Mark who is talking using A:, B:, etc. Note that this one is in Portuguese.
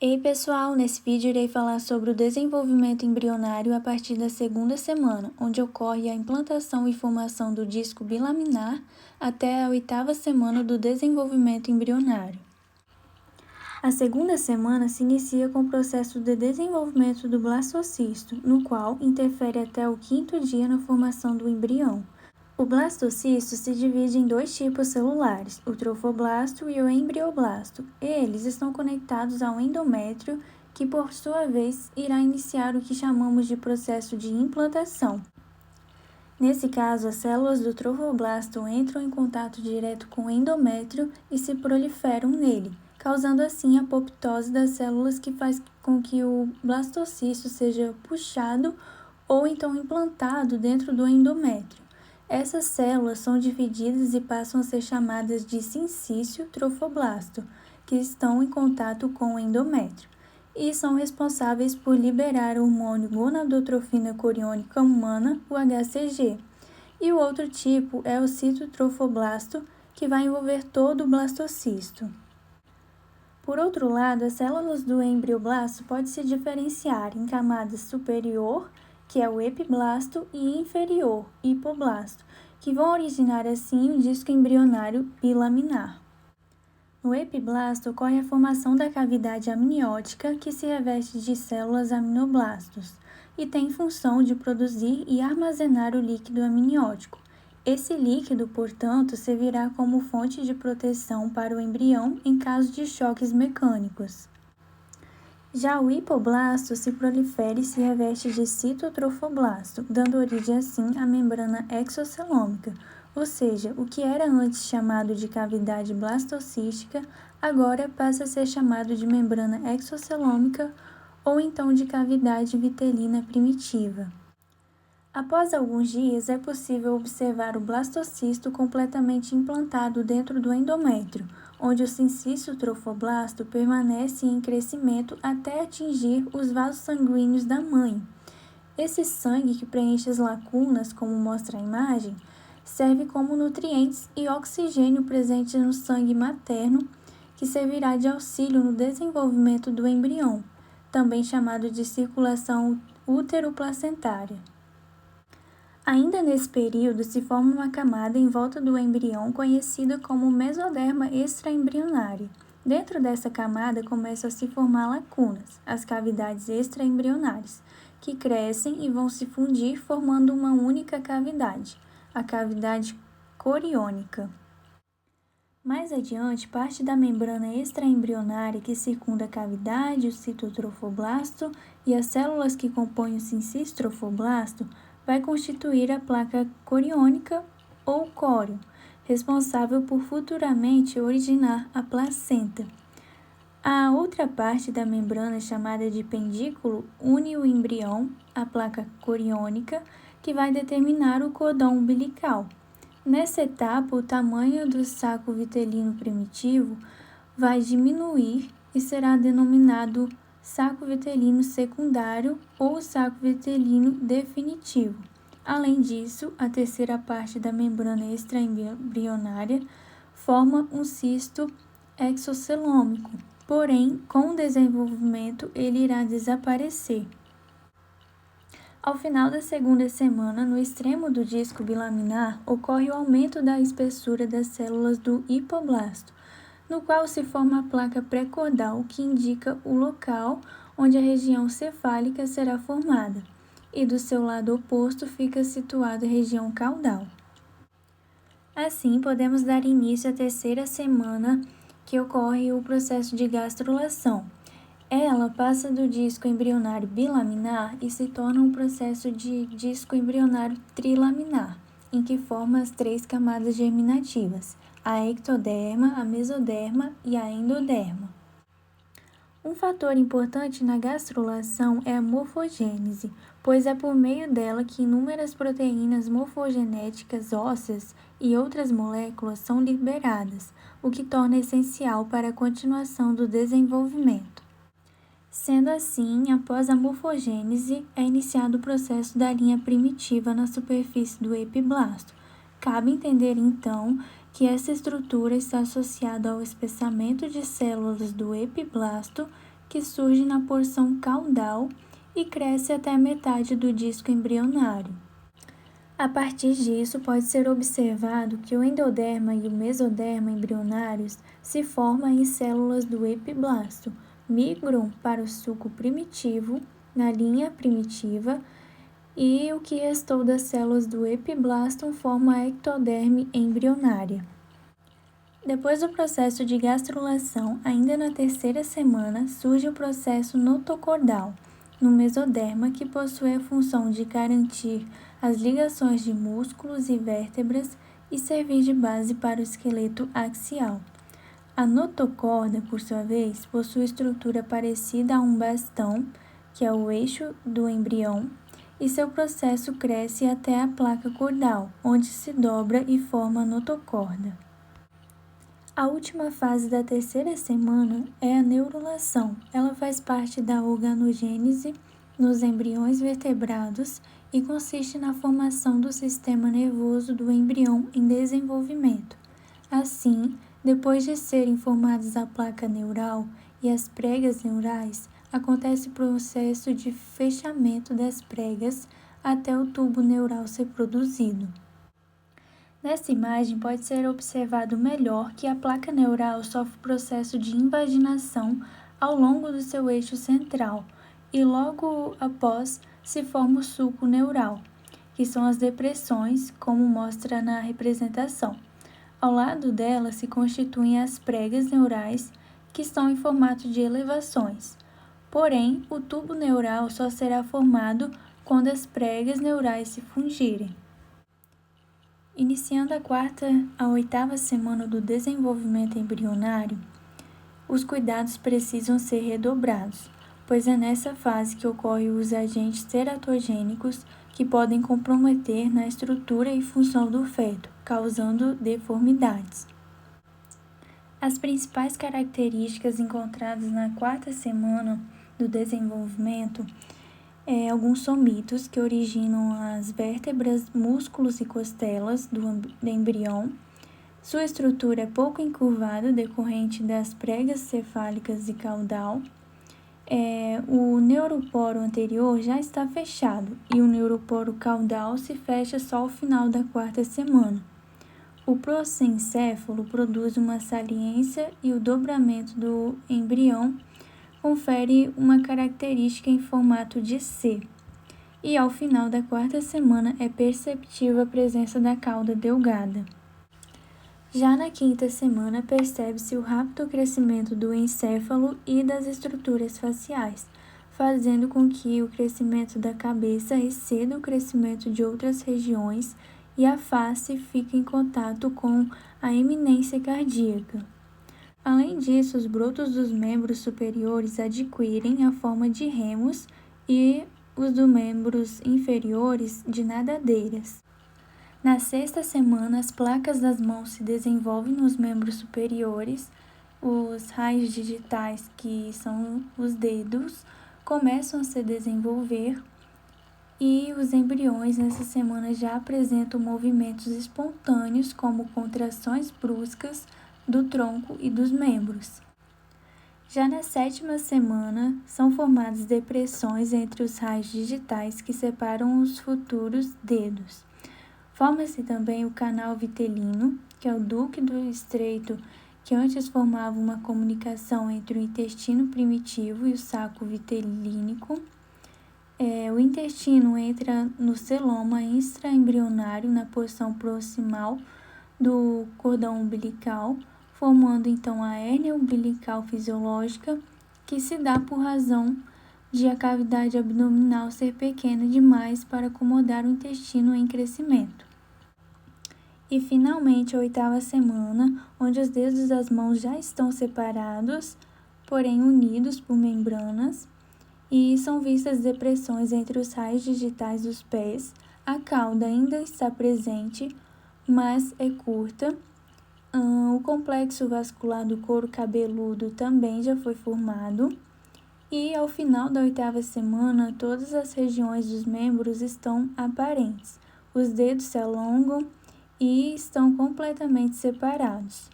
A: Ei pessoal, nesse vídeo irei falar sobre o desenvolvimento embrionário a partir da segunda semana, onde ocorre a implantação e formação do disco bilaminar até a oitava semana do desenvolvimento embrionário. A segunda semana se inicia com o processo de desenvolvimento do blastocisto, no qual interfere até o quinto dia na formação do embrião. O blastocisto se divide em dois tipos celulares, o trofoblasto e o embrioblasto. Eles estão conectados ao endométrio, que por sua vez irá iniciar o que chamamos de processo de implantação. Nesse caso, as células do trofoblasto entram em contato direto com o endométrio e se proliferam nele, causando assim a apoptose das células, que faz com que o blastocisto seja puxado ou então implantado dentro do endométrio. Essas células são divididas e passam a ser chamadas de sincício trofoblasto, que estão em contato com o endométrio, e são responsáveis por liberar o hormônio gonadotrofina coriônica humana, o HCG. E o outro tipo é o citotrofoblasto, que vai envolver todo o blastocisto. Por outro lado, as células do embrioblasto podem se diferenciar em camadas superior, que é o epiblasto, e inferior, hipoblasto, que vão originar assim o disco embrionário bilaminar. No epiblasto ocorre a formação da cavidade amniótica, que se reveste de células aminoblastos e tem função de produzir e armazenar o líquido amniótico. Esse líquido, portanto, servirá como fonte de proteção para o embrião em caso de choques mecânicos. Já o hipoblasto se prolifera e se reveste de citotrofoblasto, dando origem assim à membrana exocelômica, ou seja, o que era antes chamado de cavidade blastocística, agora passa a ser chamado de membrana exocelômica ou então de cavidade vitelina primitiva. Após alguns dias, é possível observar o blastocisto completamente implantado dentro do endométrio, onde o sincício trofoblasto permanece em crescimento até atingir os vasos sanguíneos da mãe. Esse sangue, que preenche as lacunas, como mostra a imagem, serve como nutrientes e oxigênio presente no sangue materno, que servirá de auxílio no desenvolvimento do embrião, também chamado de circulação útero-placentária. Ainda nesse período, se forma uma camada em volta do embrião conhecida como mesoderma extraembrionário. Dentro dessa camada começam a se formar lacunas, as cavidades extraembrionárias, que crescem e vão se fundir formando uma única cavidade, a cavidade coriônica. Mais adiante, parte da membrana extraembrionária que circunda a cavidade, o citotrofoblasto e as células que compõem o sincício trofoblasto vai constituir a placa coriônica ou córeo, responsável por futuramente originar a placenta. A outra parte da membrana, chamada de pendículo, une o embrião à placa coriônica, que vai determinar o cordão umbilical. Nessa etapa, o tamanho do saco vitelino primitivo vai diminuir e será denominado saco vitelino secundário ou saco vitelino definitivo. Além disso, a terceira parte da membrana extraembrionária forma um cisto exocelômico, porém, com o desenvolvimento, ele irá desaparecer. Ao final da segunda semana, no extremo do disco bilaminar, ocorre o aumento da espessura das células do hipoblasto, no qual se forma a placa pré-cordal, que indica o local onde a região cefálica será formada, e do seu lado oposto fica situada a região caudal. Assim, podemos dar início à terceira semana, que ocorre o processo de gastrulação. Ela passa do disco embrionário bilaminar e se torna um processo de disco embrionário trilaminar, em que forma as três camadas germinativas, a ectoderma, a mesoderma e a endoderma. Um fator importante na gastrulação é a morfogênese, pois é por meio dela que inúmeras proteínas morfogenéticas ósseas e outras moléculas são liberadas, o que torna essencial para a continuação do desenvolvimento. Sendo assim, após a morfogênese, é iniciado o processo da linha primitiva na superfície do epiblasto. Cabe entender, então, que essa estrutura está associada ao espessamento de células do epiblasto, que surge na porção caudal e cresce até a metade do disco embrionário. A partir disso, pode ser observado que o endoderma e o mesoderma embrionários se formam em células do epiblasto, migram para o suco primitivo, na linha primitiva, e o que restou das células do epiblaston forma a ectoderme embrionária. Depois do processo de gastrulação, ainda na terceira semana, surge o processo notocordal, no mesoderma, que possui a função de garantir as ligações de músculos e vértebras e servir de base para o esqueleto axial. A notocorda, por sua vez, possui estrutura parecida a um bastão, que é o eixo do embrião, e seu processo cresce até a placa cordal, onde se dobra e forma a notocorda. A última fase da terceira semana é a neurulação. Ela faz parte da organogênese nos embriões vertebrados e consiste na formação do sistema nervoso do embrião em desenvolvimento. Assim, depois de serem formadas a placa neural e as pregas neurais, acontece o processo de fechamento das pregas até o tubo neural ser produzido. Nessa imagem pode ser observado melhor que a placa neural sofre processo de invaginação ao longo do seu eixo central e logo após se forma o sulco neural, que são as depressões, como mostra na representação. Ao lado dela se constituem as pregas neurais, que estão em formato de elevações. Porém, o tubo neural só será formado quando as pregas neurais se fundirem. Iniciando a quarta a oitava semana do desenvolvimento embrionário, os cuidados precisam ser redobrados, pois é nessa fase que ocorrem os agentes teratogênicos que podem comprometer na estrutura e função do feto, causando deformidades. As principais características encontradas na quarta semana do desenvolvimento alguns somitos que originam as vértebras, músculos e costelas do embrião. Sua estrutura é pouco encurvada, decorrente das pregas cefálicas e caudal. O neuroporo anterior já está fechado e o neuroporo caudal se fecha só ao final da quarta semana. O prosencéfalo produz uma saliência e o dobramento do embrião confere uma característica em formato de C, e ao final da quarta semana é perceptível a presença da cauda delgada. Já na quinta semana percebe-se o rápido crescimento do encéfalo e das estruturas faciais, fazendo com que o crescimento da cabeça exceda o crescimento de outras regiões e a face fique em contato com a eminência cardíaca. Além disso, os brotos dos membros superiores adquirem a forma de remos e os dos membros inferiores de nadadeiras. Na sexta semana, as placas das mãos se desenvolvem nos membros superiores, os raios digitais, que são os dedos, começam a se desenvolver e os embriões nessa semana já apresentam movimentos espontâneos, como contrações bruscas do tronco e dos membros. Já na sétima semana, são formadas depressões entre os raios digitais que separam os futuros dedos. Forma-se também o canal vitelino, que é o ducto estreito que antes formava uma comunicação entre o intestino primitivo e o saco vitelínico. O intestino entra no celoma extraembrionário na porção proximal do cordão umbilical, formando então a hérnia umbilical fisiológica, que se dá por razão de a cavidade abdominal ser pequena demais para acomodar o intestino em crescimento. E finalmente a oitava semana, onde os dedos das mãos já estão separados, porém unidos por membranas, e são vistas depressões entre os raios digitais dos pés. A cauda ainda está presente, mas é curta. O complexo vascular do couro cabeludo também já foi formado. E ao final da oitava semana, todas as regiões dos membros estão aparentes. Os dedos se alongam e estão completamente separados.